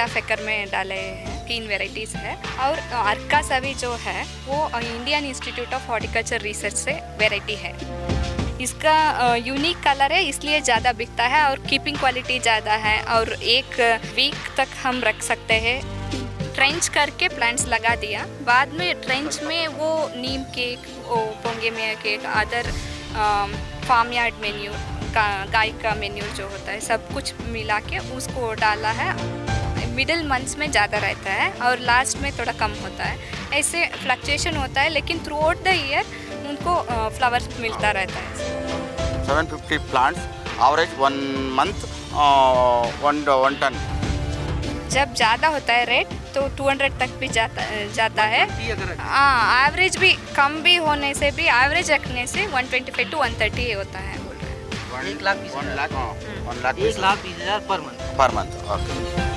2.5 एकड़ में डाले हैं, 3 वेराइटीज़ है। और अर्का सभी जो है वो Indian institute of horticulture research से वेराइटी है। इसका यूनिक कलर है इसलिए ज़्यादा बिकता है और कीपिंग क्वालिटी ज़्यादा है और 1 वीक तक हम रख सकते हैं। ट्रेंच करके प्लांट्स लगा दिया, बाद में ट्रेंच में वो नीम केक, पोंगे में cake, other farm yard manure, गाय का मेन्यू जो होता है सब कुछ मिला के उसको डाला है। मिडिल मंथ्स में ज़्यादा रहता है और लास्ट में थोड़ा कम होता है, ऐसे फ्लक्चुएशन होता है, लेकिन थ्रू आउट द ईयर उनको फ्लावर्स मिलता रहता है। 750 प्लांट्स, एवरेज 1 मंथ 1 टन। जब ज़्यादा होता है रेट तो 200 तक भी जाता है। हाँ, एवरेज भी कम भी होने से भी एवरेज रखने से 125 to 130 होता है बोल रहे हैं। 1,20,000 पर मंथ। ओके।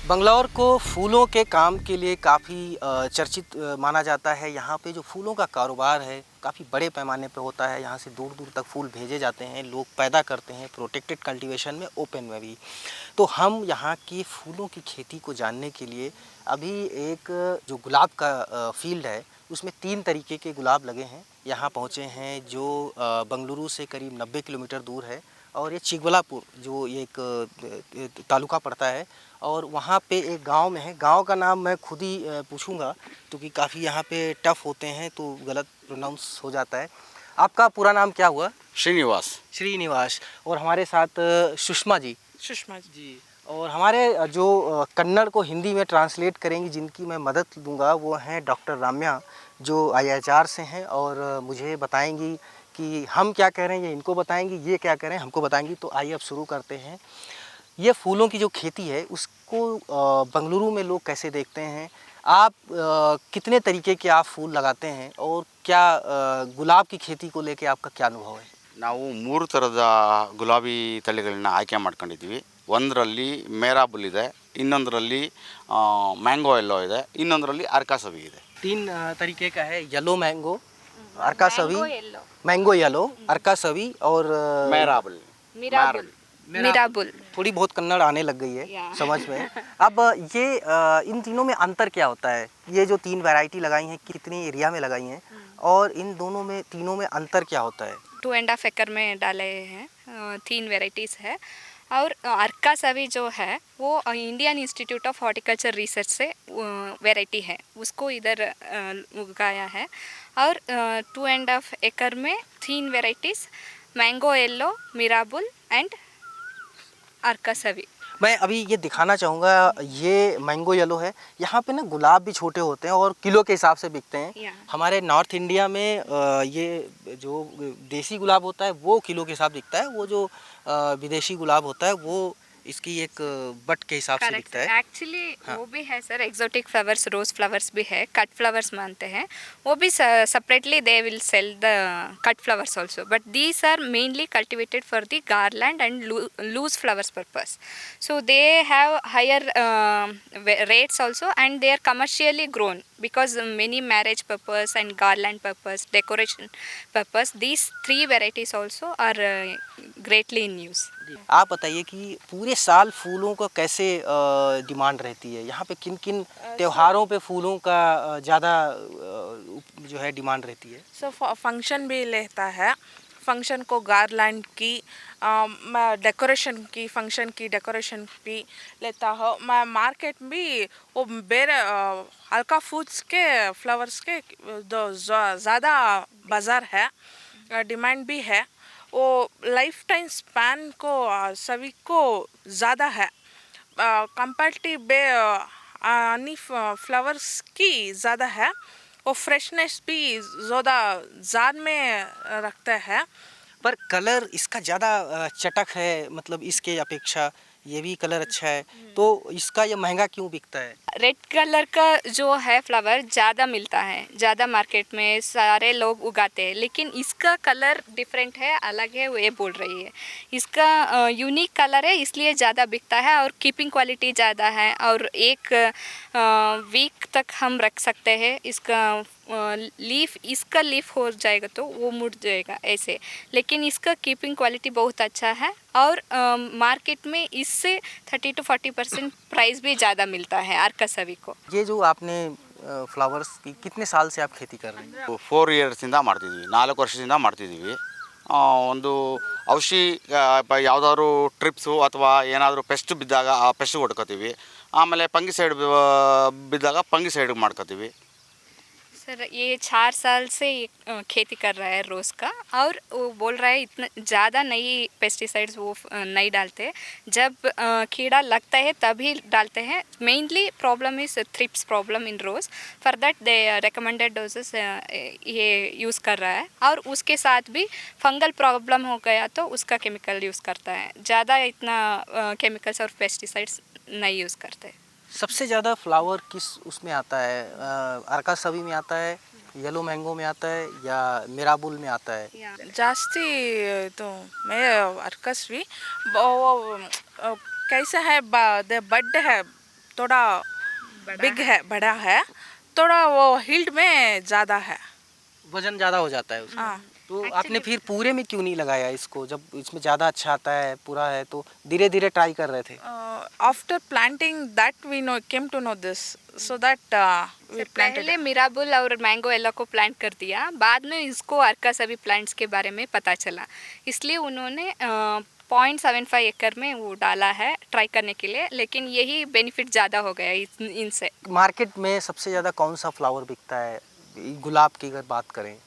बंगलौर को फूलों के काम के लिए काफ़ी चर्चित माना जाता है। यहाँ पे जो फूलों का कारोबार है काफ़ी बड़े पैमाने पे होता है। यहाँ से दूर दूर तक फूल भेजे जाते हैं, लोग पैदा करते हैं प्रोटेक्टेड कल्टीवेशन में, ओपन में भी। तो हम यहाँ की फूलों की खेती को जानने के लिए अभी एक जो गुलाब का फील्ड है उसमें 3 तरीके के गुलाब लगे हैं, यहाँ पहुँचे हैं, जो बंगलुरु से करीब 90 किलोमीटर दूर है। और ये चिकबल्लापुर जो ये एक तालुका पड़ता है और वहाँ पे एक गांव में है। गांव का नाम मैं खुद ही पूछूंगा क्योंकि काफ़ी यहाँ पे टफ होते हैं तो गलत प्रोनाउंस हो जाता है। आपका पूरा नाम क्या हुआ? श्रीनिवास। श्रीनिवास। और हमारे साथ सुषमा जी। सुषमा जी। और हमारे जो कन्नड़ को हिंदी में ट्रांसलेट करेंगी, जिनकी मैं मदद दूंगा, वो हैं डॉक्टर राम्या, जो IHR से हैं और मुझे बताएंगी कि हम क्या कह रहे हैं, ये इनको बताएंगी, ये क्या कह रहे हैं हमको बताएंगी। तो आइए अब शुरू करते हैं। ये फूलों की जो खेती है उसको बंगलुरु में लोग कैसे देखते हैं? आप कितने तरीके के आप फूल लगाते हैं और क्या गुलाब की खेती को लेके आपका क्या अनुभव है? ನಾವು 3 ಥರದ ಗುಲಾಬಿ ತಳಿಗಳನ್ನ ಆಯ್ಕೆ ಮಾಡ್ಕೊಂಡಿದ್ದೀವಿ. ಒಂದರಲ್ಲಿ ಮೇರಾಬುಲ್ ಇದೆ, ಇನ್ನೊಂದರಲ್ಲಿ ಮ್ಯಾಂಗೋ येलो ಇದೆ, ಇನ್ನೊಂದರಲ್ಲಿ अर्का सभी ಇದೆ. 3 तरीके का है, येलो मैंगो, अर्का सभी, मैंगो येलो, अर्का सभी और मिराबुल। थोड़ी बहुत कन्नड़ आने लग गई है समझ में। अब ये इन तीनों में अंतर क्या होता है? ये जो 3 वैरायटी लगाई हैं कितनी एरिया में लगाई हैं और इन दोनों में तीनों में अंतर क्या होता है? 2.5 एकड़ में डाले हैं, 3 वेराइटीज़ है। और अर्का सभी जो है वो Indian institute of horticulture research से वेराइटी है, उसको इधर उगाया है। और 2.5 एकड़ में 3 वेराइटीज़, मैंगो येलो, मिराबुल एंड अर्का सभी। मैं अभी ये दिखाना चाहूँगा, ये मैंगो येलो है। यहाँ पे ना गुलाब भी छोटे होते हैं और किलो के हिसाब से बिकते हैं। हमारे नॉर्थ इंडिया में ये जो देसी गुलाब होता है वो किलो के हिसाब बिकता है, वो जो विदेशी गुलाब होता है वो इसकी एक बट के हिसाब से बिकता है। एक्चुअली वो भी है sir, exotic flowers, rose flowers भी है, कट फ्लावर्स मानते हैं, वो भी separately they will sell the cut flowers also, but these are mainly cultivated for the garland and loose flowers purpose, so they have higher rates also, and they are commercially grown because many marriage purpose and garland purpose, decoration purpose, these 3 varieties also are greatly in use. आप बताइए कि पूरे साल फूलों का कैसे demand रहती है? यहाँ पे किन किन त्योहारों पे फूलों का ज़्यादा जो है डिमांड रहती है? सो फंक्शन भी लेता है, फंक्शन को गार्लैंड की, डेकोरेशन की, फंक्शन की डेकोरेशन भी लेता हूँ मैं। मार्केट भी वो बेरे हल्का फूड्स के फ्लावर्स के ज़्यादा बाज़ार है, डिमांड भी है। वो लाइफ टाइम स्पैन को सभी को ज़्यादा है, कंपैरेटिव अन्य फ्लावर्स की ज़्यादा है। वो फ्रेशनेस भी ज़्यादा जान में रखता है। पर कलर इसका ज़्यादा चटक है, मतलब इसके अपेक्षा ये भी कलर अच्छा है, तो इसका ये महंगा क्यों बिकता है? रेड कलर का जो है फ्लावर ज़्यादा मिलता है, ज़्यादा मार्केट में सारे लोग उगाते हैं, लेकिन इसका कलर डिफरेंट है, अलग है, वो ये बोल रही है। इसका यूनिक कलर है इसलिए ज़्यादा बिकता है और कीपिंग क्वालिटी ज़्यादा है और 1 वीक तक हम रख सकते हैं। इसका लीफ इसका लीफ हो जाएगा तो वो मुड़ जाएगा ऐसे, लेकिन इसका कीपिंग क्वालिटी बहुत अच्छा है और मार्केट में इससे 30 to 40% प्राइस भी ज़्यादा मिलता है अर्कासवी को। ये जो आपने फ्लावर्स की कितने साल से आप खेती कर रहे हैं? 4 ಇಯರ್ಸಿಂದ ಮಾಡ್ತಿದ್ದೀವಿ, 4 ವರ್ಷದಿಂದ ಮಾಡ್ತಿದ್ದೀವಿ. ಒಂದು ಔಷಧಿ ಯಾವುದಾದ್ರು ಟ್ರಿಪ್ಸು ಅಥವಾ ಏನಾದರೂ ಪೆಸ್ಟ್ ಬಿದ್ದಾಗ ಆ ಪೆಸ್ಟ್ ಹೊಡ್ಕೋತೀವಿ. ಆಮೇಲೆ ಫಂಗಿಸೈಡ್ ಬಿದ್ದಾಗ ಫಂಗಿಸೈಡ್ ಮಾಡ್ಕೋತೀವಿ. सर ये 4 साल से खेती कर रहा है रोज़ का, और वो बोल रहा है इतना ज़्यादा नहीं पेस्टिसाइड्स वो नहीं डालते, जब कीड़ा लगता है तभी डालते हैं. Mainly problem is thrips problem in rose, for that they recommended doses ये यूज़ कर रहा है. और उसके साथ भी फंगल प्रॉब्लम हो गया तो उसका केमिकल यूज़ करता है. ज़्यादा इतना केमिकल्स और पेस्टिसाइड्स नहीं यूज़ करते. सबसे ज़्यादा फ्लावर किस उसमें आता है? अर्कासवी में आता है, येलो मैंगो में आता है, या मिराबुल में आता है? जास्ती तो मैं अर्कस्वी वो कैसा है बड है, थोड़ा बिग है, बड़ा है, थोड़ा वो हिल्ड में ज़्यादा है. वजन ज़्यादा हो जाता है उसमें. हाँ. तो आपने फिर पूरे में क्यों नहीं लगाया इसको? जब इसमें ज़्यादा अच्छा आता है पूरा है तो धीरे धीरे ट्राई कर रहे थे. After planting that we came to know this, so that we planted. पहले मिराबुल और मैंगो येलो को प्लांट कर दिया, बाद में इसको अर्कासवी प्लांट्स के बारे में पता चला, इसलिए उन्होंने 0.75 एकड़ में वो डाला है ट्राई करने के लिए. लेकिन यही बेनिफिट ज़्यादा हो गया इनसे. मार्केट में सबसे ज़्यादा कौन सा फ्लावर बिकता है? गुलाब की अगर बात करें,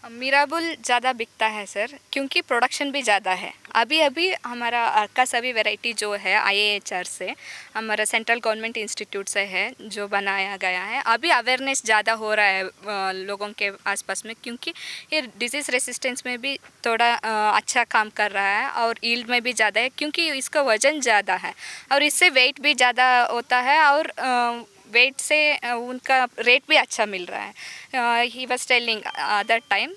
मिराबुल ज़्यादा बिकता है सर, क्योंकि प्रोडक्शन भी ज़्यादा है. अभी अभी हमारा अर्कासवी वैरायटी जो है IAHR से, हमारा सेंट्रल गवर्नमेंट इंस्टीट्यूट से है, जो बनाया गया है. अभी अवेयरनेस ज़्यादा हो रहा है लोगों के आसपास में, क्योंकि ये डिजीज़ रेसिस्टेंस में भी थोड़ा अच्छा काम कर रहा है और यील्ड में भी ज़्यादा है, क्योंकि इसका वज़न ज़्यादा है और इससे वेट भी ज़्यादा होता है, और वेट से उनका रेट भी अच्छा मिल रहा है. He was telling other time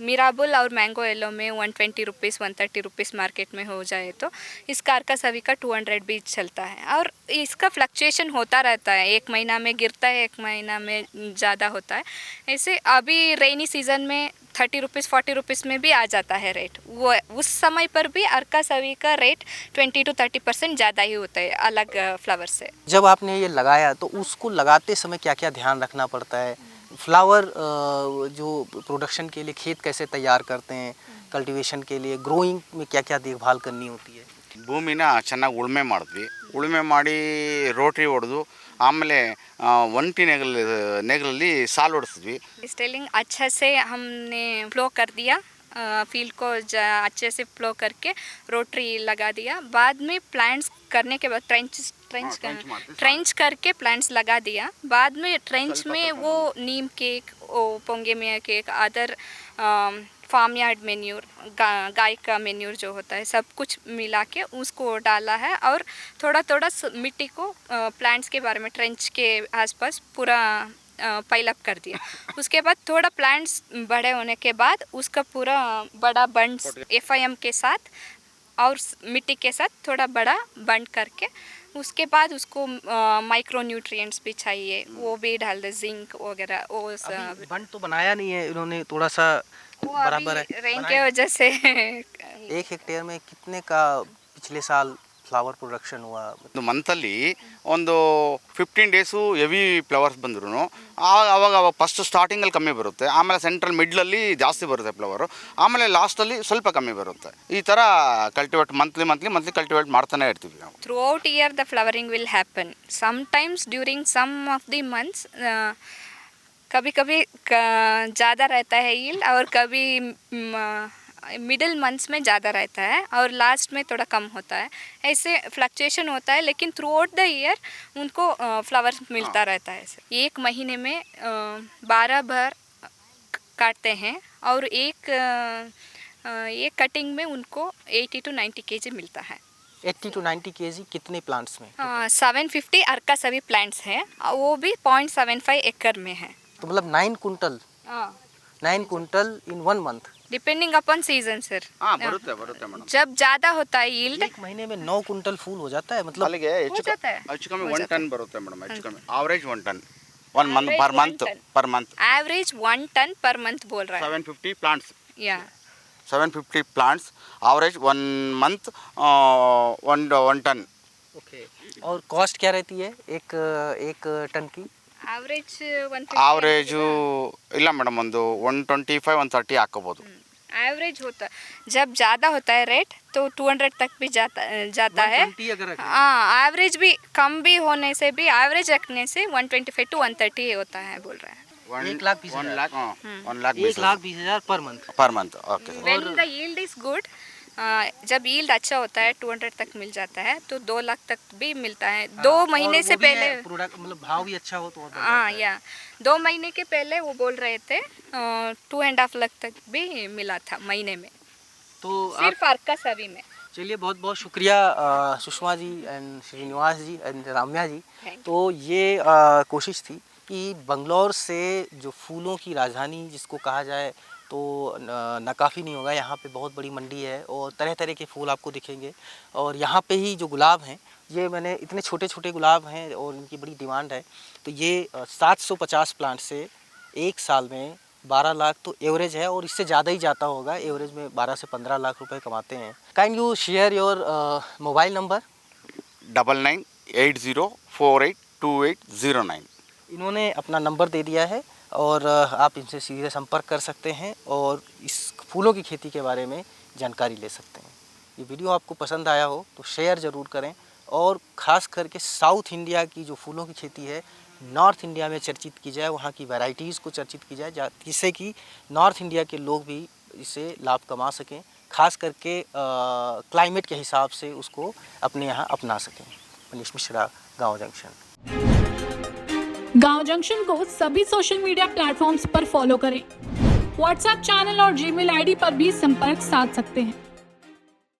मिराबुल और मैंगो येलो में 120 रुपीज़ 130 रुपीज़ मार्केट में हो जाए तो इसका अर्कासवी का 200 भी चलता है. और इसका फ्लक्चुएशन होता रहता है, एक महीना में गिरता है, एक महीना में ज़्यादा होता है. ऐसे अभी रेनी सीज़न में 30 रुपीज़ 40 रुपीज़ में भी आ जाता है रेट. वो उस समय पर भी अर्कासवी का रेट 20 to 30% ज़्यादा ही होता है अलग फ्लावर से. जब आपने ये लगाया तो उसको लगाते समय क्या क्या ध्यान रखना पड़ता है? फ्लावर जो प्रोडक्शन के लिए खेत कैसे तैयार करते हैं, कल्टीवेशन के लिए ग्रोइंग में क्या क्या देखभाल करनी होती है? ಭೂಮಿನ ಚೆನ್ನಾಗಿ ಉಳುಮೆ ಮಾಡಿದ್ವಿ. ಉಳುಮೆ ಮಾಡಿ ರೋಟ್ರಿ ಹೊಡೆದು ಆಮೇಲೆ ಒಂಟಿ ನೆಗಲಲ್ಲಿ ಸಾಲು ಹೊಡಿಸಿದ್ವಿ. इस टेलिंग अच्छा से हमने फ्लो कर दिया, फील्ड को अच्छे से फ्लो करके रोटरी लगा दिया. बाद में प्लांट्स करने के बाद ट्रेंच करके प्लांट्स लगा दिया. बाद में ट्रेंच में वो neem cake, pongamia cake, other farm yard manure, गाय का मेन्यूर जो होता है, सब कुछ मिला के उसको डाला है. और थोड़ा थोड़ा मिट्टी को प्लांट्स के बारे में ट्रेंच के आसपास पूरा पाइल अप कर दिया. उसके बाद थोड़ा प्लांट्स बड़े होने के बाद उसका पूरा बड़ा बंड FIM के साथ और मिट्टी के साथ थोड़ा बड़ा बंड करके उसके बाद उसको माइक्रो न्यूट्रिएंट्स भी चाहिए, वो भी डाल दे, जिंक वगैरह. वो सब बंड तो बनाया नहीं है इन्होंने, थोड़ा सा बराबर है रेन के वजह से. 1 हेक्टेयर में कितने का पिछले साल ಫ್ಲವರ್ ಪ್ರೊಡಕ್ಷನ್ ಹುआ? ಒಂದು ಮಂತಲ್ಲಿ ಒಂದು 15 ಡೇಸು ಹೆವಿ ಫ್ಲವರ್ಸ್ ಬಂದ್ರು ಆವಾಗ ಫಸ್ಟ್ ಸ್ಟಾರ್ಟಿಂಗಲ್ಲಿ ಕಮ್ಮಿ ಬರುತ್ತೆ, ಆಮೇಲೆ ಸೆಂಟ್ರಲ್ ಮಿಡ್ಲಲ್ಲಿ ಜಾಸ್ತಿ ಬರುತ್ತೆ ಫ್ಲವರು, ಆಮೇಲೆ ಲಾಸ್ಟಲ್ಲಿ ಸ್ವಲ್ಪ ಕಮ್ಮಿ ಬರುತ್ತೆ. ಈ ಥರ ಕಲ್ಟಿವೇಟ್ ಮಂತ್ಲಿ ಕಲ್ಟಿವೇಟ್ ಮಾಡ್ತಾನೆ ಇರ್ತೀವಿ ನಾವು. Throughout year the flowering will happen. Sometimes during some of the months कभी कभी ज़्यादा रहता है यील्ड और कभी मिडिल मंथ्स में ज़्यादा रहता है और लास्ट में थोड़ा कम होता है. ऐसे फ्लक्चुएशन होता है, लेकिन थ्रू आउट द ईयर उनको फ्लावर्स मिलता रहता है. एक महीने में 12 बार काटते हैं और एक कटिंग में उनको 80 to 90 kg मिलता है. 80 to 90 kg कितने प्लांट्स में? 750 अर्कासवी प्लांट्स हैं, वो भी 0.75 एकड़ में है. तो मतलब 9 कुंटल 9 कुंटल इन 1 month, depending upon season sir. ಬರುತ್ತೆ ಮೇಡಮ್. जब ज़्यादा होता है यील्ड, एक महीने में 9 कुंटल फूल हो जाता है. मतलब ಅಲ್ಲಿಗೆ हो जाता है. ಹೆಚ್ಚು ಕಮ್ಮಿ 1 ಟನ್ ಬರುತ್ತೆ ಮೇಡಮ್, ಹೆಚ್ಚು ಕಮ್ಮಿ ಆವರೇಜ್ 1 ಟನ್. 1 month Average per one month ton. per month average 1 ton per month बोल रहा है 750 plants या 750 plants average 1 month 1 ton okay. और कॉस्ट क्या रहती है एक एक टन की? एवरेज 150 ಆವ್ರೇಜು ಇಲ್ಲ ಮೇಡಮ್ ಒಂದು 125 130 ಹಾಕೋಬೋದು एवरेज होता जब ज़्यादा होता है रेट तो 200 तक भी जाता है 120 अगर रखें। हाँ एवरेज भी कम भी होने से भी एवरेज रखने से 125 to 130 होता है बोल रहा है 1,20,000 1 lakh 1 lakh 1,20,000 per month. Per month okay when the yield is good जब यील्ड अच्छा होता है 200 तक मिल जाता है तो 2 लाख तक भी मिलता है 2 महीने से पहले प्रोडक्ट मतलब भाव भी अच्छा हो तो और बढ़ हाँ जाता है। या 2 महीने के पहले वो बोल रहे थे 2.5 लाख तक भी मिला था महीने में तो आप सिर्फ अर्का सभी में चलिए बहुत बहुत शुक्रिया Sushma ji and Srinivas ji and Ramya ji. Thank you. तो ये कोशिश थी कि बंगलौर से जो फूलों की राजधानी जिसको कहा जाए तो नाकाफ़ी नहीं होगा। यहाँ पे बहुत बड़ी मंडी है और तरह तरह के फूल आपको दिखेंगे। और यहाँ पे ही जो गुलाब हैं ये मैंने इतने छोटे छोटे गुलाब हैं और इनकी बड़ी डिमांड है। तो ये 750 प्लांट से एक साल में 12 लाख तो एवरेज है और इससे ज़्यादा ही जाता होगा। एवरेज में 12 से 15 लाख रुपए कमाते हैं। Can you share your mobile number? 9980482809 इन्होंने अपना नंबर दे दिया है और आप इनसे सीधे संपर्क कर सकते हैं और इस फूलों की खेती के बारे में जानकारी ले सकते हैं। ये वीडियो आपको पसंद आया हो तो शेयर ज़रूर करें और ख़ास करके साउथ इंडिया की जो फूलों की खेती है नॉर्थ इंडिया में चर्चित की जाए, वहाँ की वैरायटीज़ को चर्चित की जाए जिससे कि नॉर्थ इंडिया के लोग भी इससे लाभ कमा सकें, ख़ास करके क्लाइमेट के हिसाब से उसको अपने यहाँ अपना सकें। मनीष मिश्रा, गाँव जंक्शन। गांव जंक्शन को सभी सोशल मीडिया प्लेटफॉर्म्स पर फॉलो करें। व्हाट्सएप चैनल और जीमेल आईडी पर भी संपर्क साध सकते हैं।